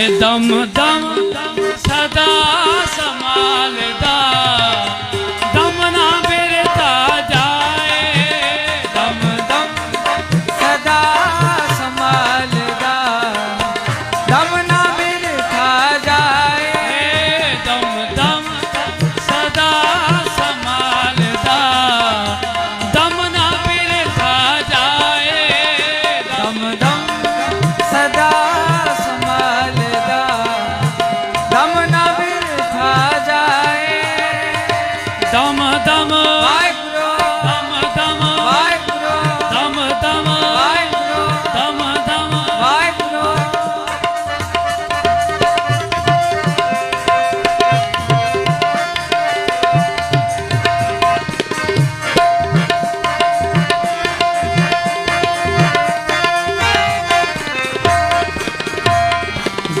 दम दम सदा संभालदा दम ना बिरथा जाए दम दम सदा संभालदा दम ना बिरथा जाए दम दम सदा संभालदा दम ना बिरथा जाए दम दम सदा संभालदा दम ना बिरथा जाए दम दम वाहिगुरु दम दम वाहिगुरु दम दम वाहिगुरु दम दम वाहिगुरु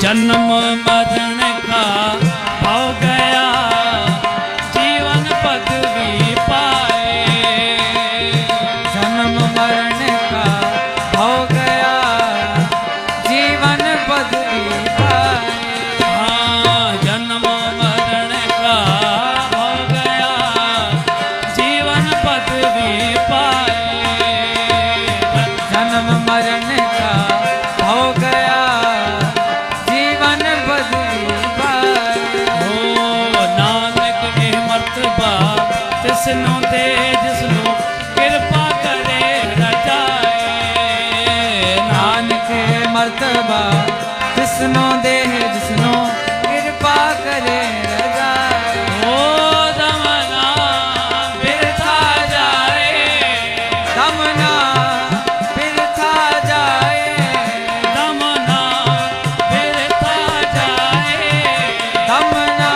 जन्म मरण का हो गया जीवन पदवी पाए जन्म मरण का हो गया जीवन पदवी पाए हाँ जन्म मरण का हो गया जीवन पदवी पाए जन्म मरण का हो गया जीवन पदवी पाए हो नानक ए मर्तबा तिसनु दे जिसनु कृपा करे रजाए नानक मर्तबा जिसनो देह जिसनो कृपा करे रजाए ओ दमना बिरथा जाए दमना बिरथा जाए दमना बिरथा जाए दमना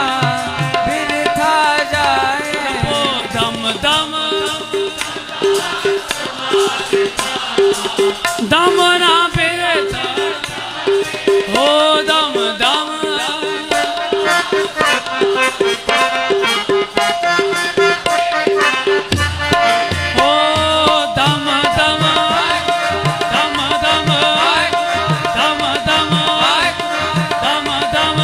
बिरथा जाए ओ दम दम दमना बिरथा ओ दम दम ओ दम दम दम दम दम दम दम दम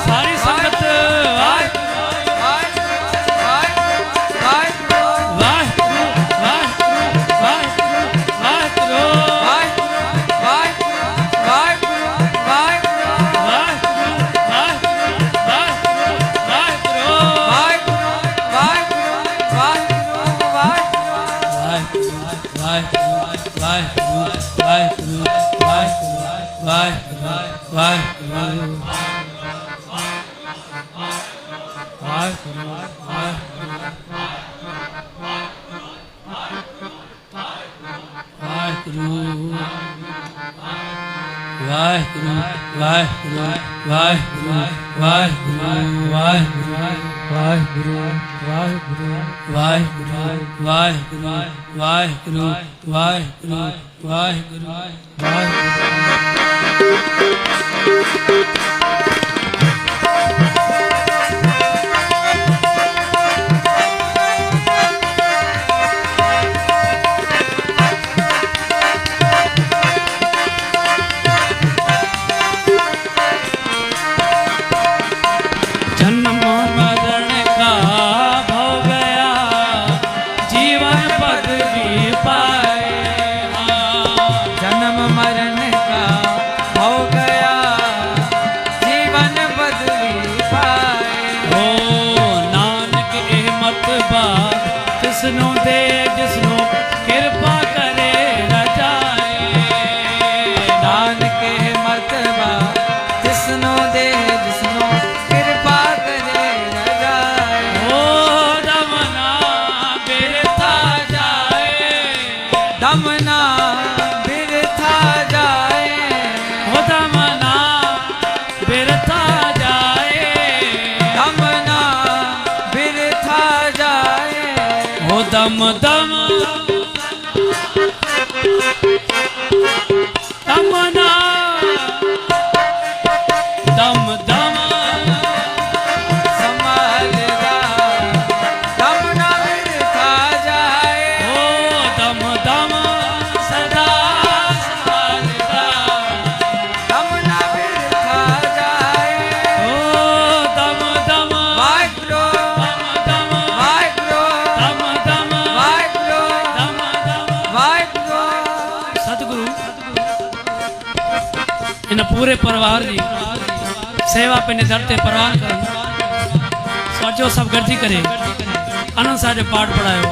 सारी संगत जन्म मरण का हो गया जीवन पदवी पाए जन्म मरण का हो गया जीवन पदवी पाए ओ नानक ए मतबा तिसनु दे जिसनु कृपा करे रजाए नानक मर्तबा जिसनो दे जिसनो कृपा करे रजाए ओ दमना बिरथा जाए दमना बिरथा जाए ओ दमना बिरथा जाए दमना बिरथा जाए ओ दम दम दमना दम दम संभालदा दमना पूरे परिवार जी सेवा पे निधरते परवान कर सोचो सब गर्जी करे आनंद साहब पाठ पढ़ायो।